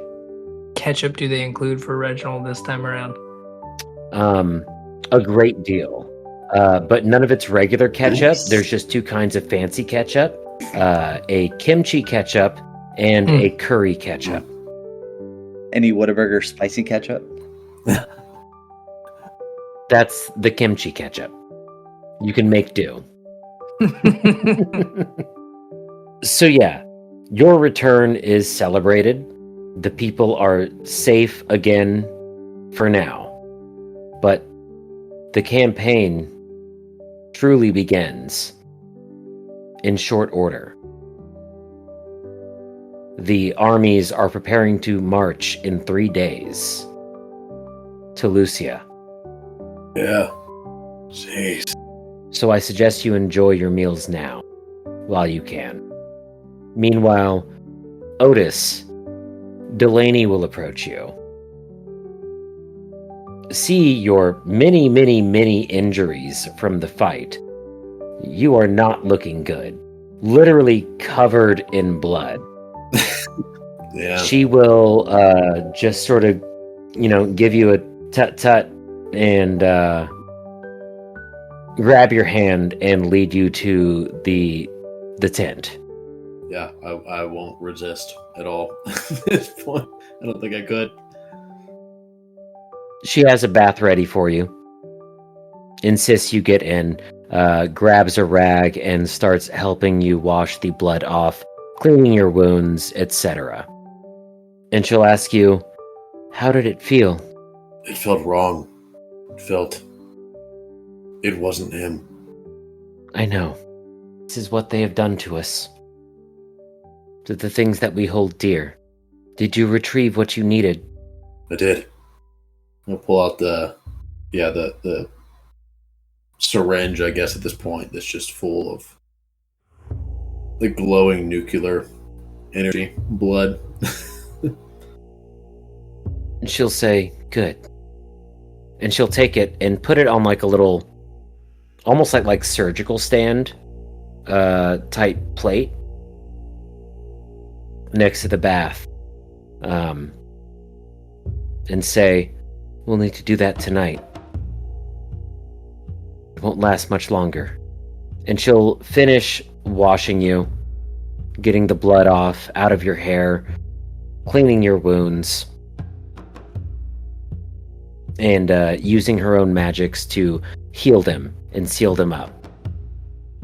ketchup do they include for Reginald this time around? A great deal. But none of it's regular ketchup. There's just two kinds of fancy ketchup. A kimchi ketchup and a curry ketchup. Any Whataburger spicy ketchup? That's the kimchi ketchup. You can make do. So yeah, your return is celebrated. The people are safe again for now. But the campaign truly begins in short order. The armies are preparing to march in 3 days to Lucia. Yeah. Jeez. So I suggest you enjoy your meals now, while you can. Meanwhile, Otis, Delaney will approach you. See your many, many, many injuries from the fight. You are not looking good. Literally covered in blood. Yeah. She will just sort of, give you a tut-tut and grab your hand and lead you to the tent. Yeah, I won't resist at all at this point. I don't think I could. She has a bath ready for you. Insists you get in, grabs a rag and starts helping you wash the blood off, cleaning your wounds, etc. And she'll ask you, how did it feel? It felt wrong. It wasn't him. I know. This is what they have done to us. To the things that we hold dear. Did you retrieve what you needed? I did. I'll pull out the syringe, I guess, at this point, that's just full of the glowing nuclear energy, blood. And she'll say, good. And she'll take it and put it on like a little, almost like surgical stand type plate next to the bath. And say, we'll need to do that tonight. It won't last much longer. And she'll finish washing you, getting the blood off, out of your hair, cleaning your wounds, and using her own magics to heal them and seal them up.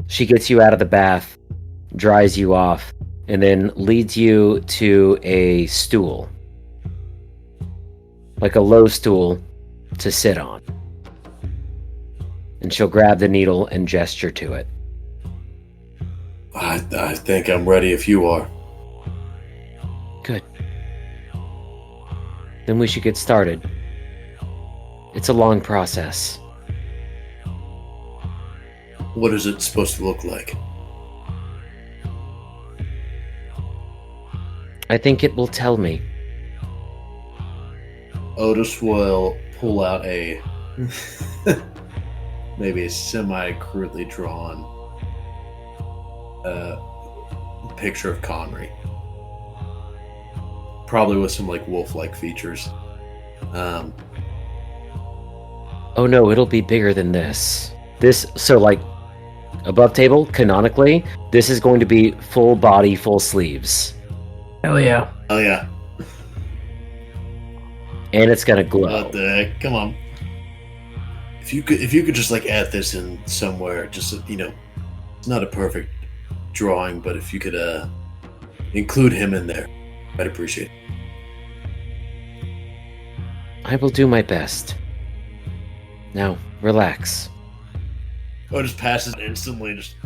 She gets you out of the bath, dries you off, and then leads you to a stool. Like a low stool to sit on. And she'll grab the needle and gesture to it. I think I'm ready if you are. Good. Then we should get started. It's a long process. What is it supposed to look like? I think it will tell me. Otis will pull out a maybe a semi-crudely drawn picture of Connery. Probably with some like wolf-like features. Oh no, it'll be bigger than this. So like above table, canonically, this is going to be full body, full sleeves. Hell yeah. Oh yeah. And it's gonna glow. What the heck? Come on. If you could just like add this in somewhere, just it's not a perfect drawing, but if you could include him in there, I'd appreciate it. I will do my best. Now, relax. Oh, it just passes instantly. Just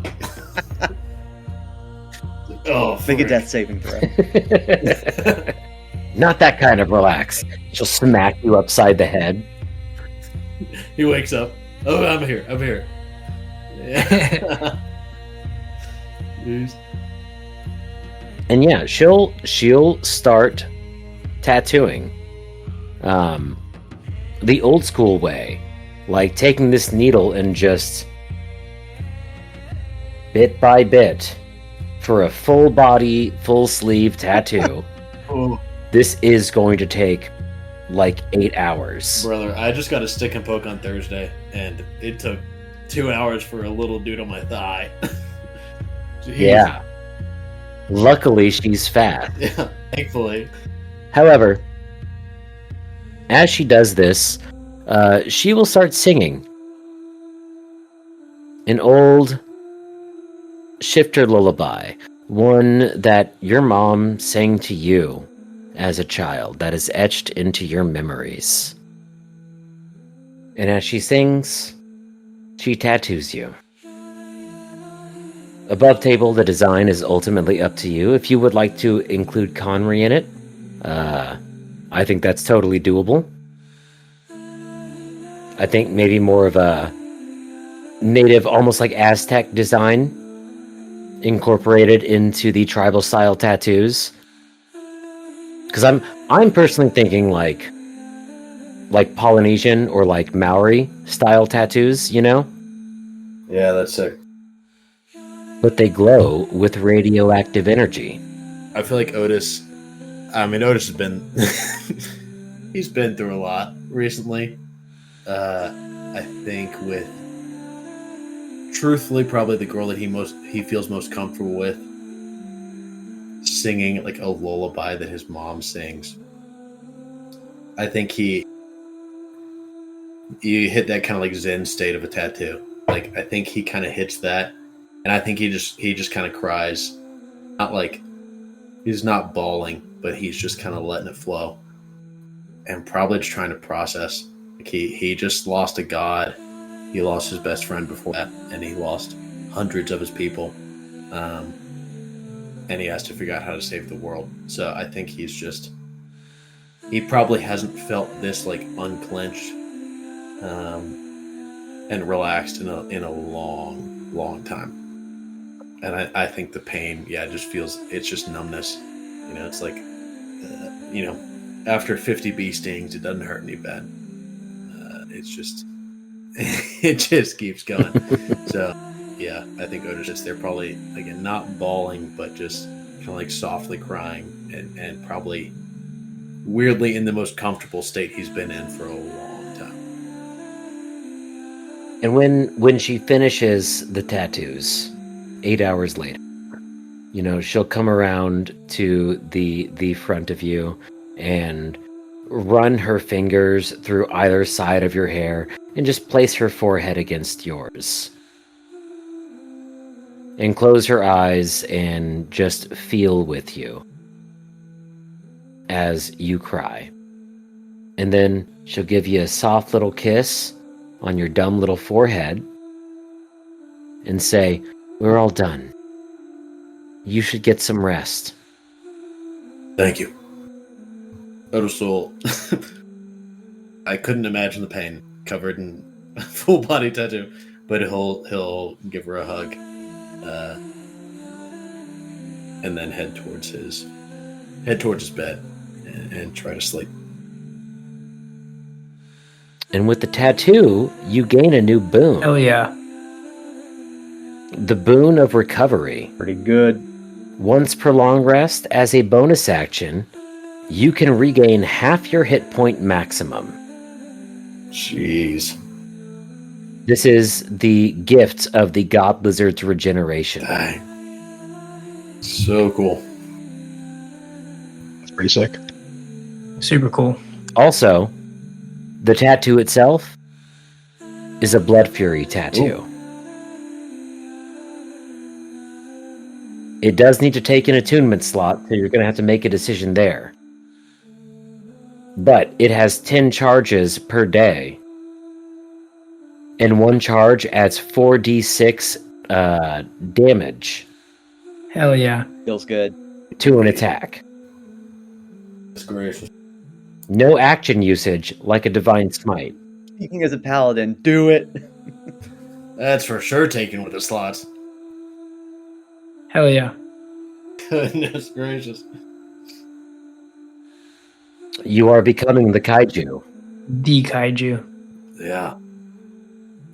oh, Make a death saving throw. Not that kind of relax. She'll smack you upside the head. He wakes up. Oh, I'm here. Yeah. And yeah, she'll start tattooing. The old school way. Like taking this needle and just bit by bit for a full body, full sleeve tattoo. Oh. This is going to take like 8 hours. Brother, I just got a stick and poke on Thursday, and it took 2 hours for a little dude on my thigh. Yeah. Luckily, she's fast. Yeah, thankfully. However, as she does this, she will start singing an old shifter lullaby, one that your mom sang to you as a child, that is etched into your memories. And as she sings, she tattoos you. Above table, the design is ultimately up to you. If you would like to include Connery in it, I think that's totally doable. I think maybe more of a native, almost like Aztec design incorporated into the tribal style tattoos. Because I'm personally thinking like Polynesian or like Maori style tattoos, you know? Yeah, that's sick. But they glow with radioactive energy. I feel like Otis has been he's been through a lot recently. I think with truthfully probably the girl that he feels most comfortable with singing like a lullaby that his mom sings. I think you hit that kind of like Zen state of a tattoo. Like I think he kind of hits that, and I think he just kind of cries. Not like he's not bawling, but he's just kind of letting it flow, and probably just trying to process. Like he just lost a god. He lost his best friend before that, and he lost hundreds of his people. And he has to figure out how to save the world. So I think he probably hasn't felt this like unclenched and relaxed in a long time. And I think the pain, it's just numbness. It's like, after 50 bee stings, it doesn't hurt any bad. It's just, it just keeps going. So, yeah, I think Otis is there probably, again, not bawling, but just kind of like softly crying and probably weirdly in the most comfortable state he's been in for a long time. And when she finishes the tattoos, 8 hours later, she'll come around to the front of you and run her fingers through either side of your hair and just place her forehead against yours. And close her eyes and just feel with you as you cry. And then she'll give you a soft little kiss on your dumb little forehead and say, "We're all done. You should get some rest." Thank you. Otis will... I couldn't imagine the pain covered in a full body tattoo, but he'll give her a hug. And then head towards his bed and try to sleep. And with the tattoo, you gain a new boon. Hell yeah. The boon of recovery. Pretty good. Once per long rest, as a bonus action, you can regain half your hit point maximum. Jeez. This is the gift of the Godlizard's regeneration. Dang. So cool. That's pretty sick. Super cool. Also, the tattoo itself is a Blood Fury tattoo. Ooh. It does need to take an attunement slot, so you're going to have to make a decision there. But it has 10 charges per day. And one charge adds 4d6 damage Hell yeah. Feels good. to an attack. That's gracious. No action usage like a Divine Smite. Speaking as a paladin, do it. That's for sure taken with the slots. Hell yeah. Goodness gracious. You are becoming the Kaiju. The Kaiju. Yeah.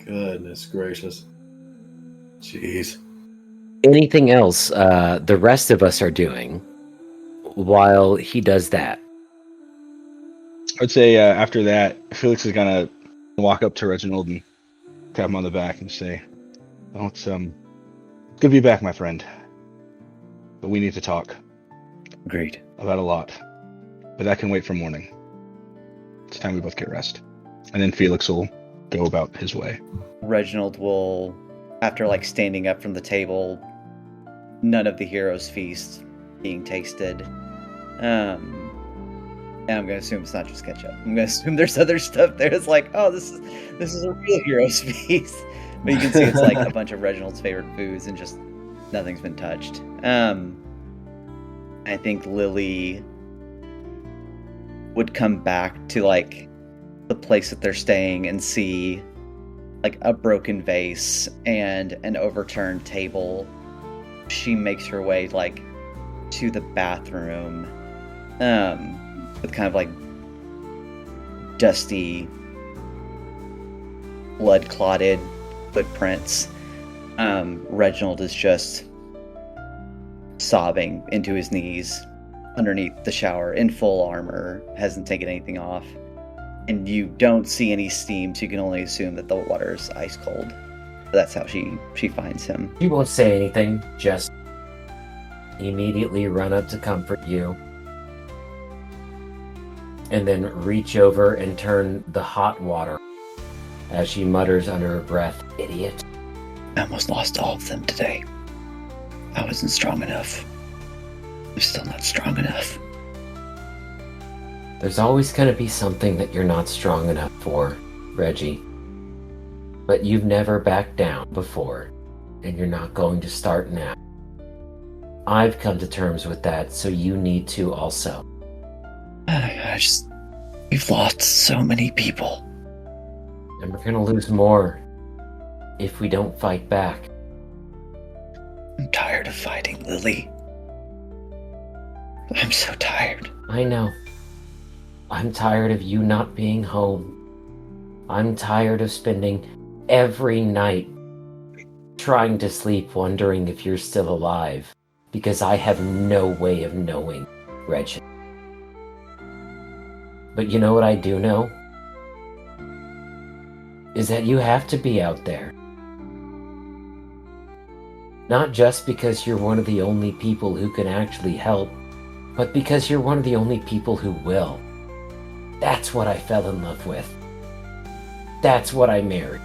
Goodness gracious. Jeez. Anything else the rest of us are doing while he does that? I'd say after that, Felix is gonna walk up to Reginald and tap him on the back and say, "Oh, it's good to be back, my friend. But we need to talk Great. about a lot. But that can wait for morning. It's time we both get rest." And then Felix will go about his way. Reginald will, after like standing up from the table, none of the hero's feast being tasted. And I'm gonna assume it's not just ketchup. I'm gonna assume there's other stuff there. It's like, oh, this is a real hero's feast. But you can see it's like a bunch of Reginald's favorite foods and just nothing's been touched. I think Lily would come back to like the place that they're staying and see like a broken vase and an overturned table. She makes her way like to the bathroom with kind of like dusty, blood clotted footprints. Reginald is just sobbing into his knees underneath the shower in full armor, hasn't taken anything off. And you don't see any steam, so you can only assume that the water's ice cold. That's how she finds him. He won't say anything, just immediately run up to comfort you. And then reach over and turn the hot water as she mutters under her breath, "Idiot." I almost lost all of them today. I wasn't strong enough. I'm still not strong enough. There's always going to be something that you're not strong enough for, Reggie. But you've never backed down before, and you're not going to start now. I've come to terms with that, so you need to also. We've lost so many people. And we're going to lose more if we don't fight back. I'm tired of fighting, Lily. I'm so tired. I know. I'm tired of you not being home. I'm tired of spending every night trying to sleep wondering if you're still alive, because I have no way of knowing, Reggie. But you know what I do know? Is that you have to be out there. Not just because you're one of the only people who can actually help, but because you're one of the only people who will. That's what I fell in love with. That's what I married.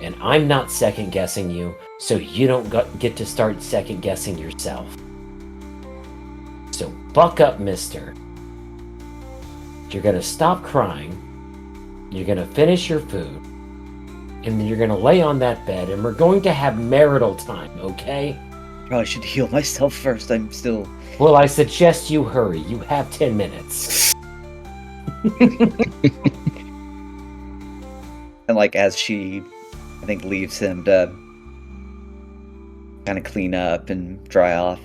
And I'm not second-guessing you, so you don't get to start second-guessing yourself. So buck up, mister. You're gonna stop crying, you're gonna finish your food, and then you're gonna lay on that bed, and we're going to have marital time, okay? Probably should heal myself first. I'm still... Well, I suggest you hurry. You have 10 minutes. And like as she, I think, leaves him to kind of clean up and dry off,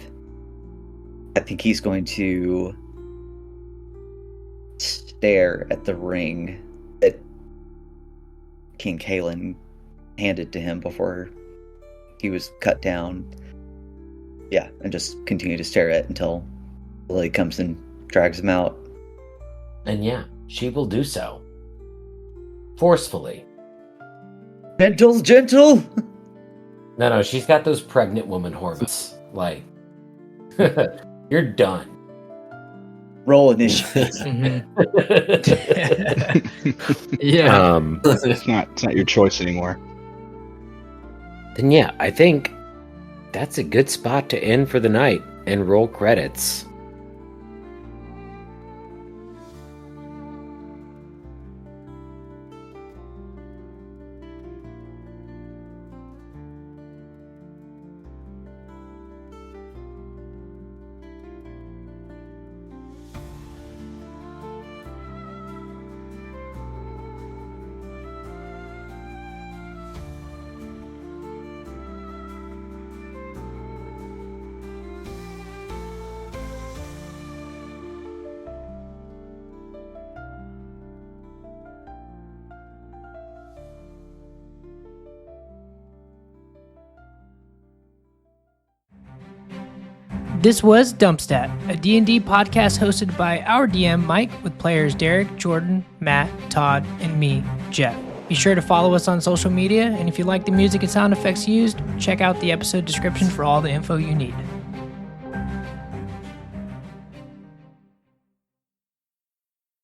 I think he's going to stare at the ring that King Kalen handed to him before he was cut down. Yeah, and just continue to stare at it until Lily comes and drags him out. And yeah, she will do so. Forcefully. Gentle! No, she's got those pregnant woman hormones. Like, you're done. Roll initiative. Yeah. It's not your choice anymore. Then yeah, I think that's a good spot to end for the night and roll credits. This was Dumpstat, a D&D podcast hosted by our DM, Mike, with players Derek, Jordan, Matt, Todd, and me, Jeff. Be sure to follow us on social media, and if you like the music and sound effects used, check out the episode description for all the info you need.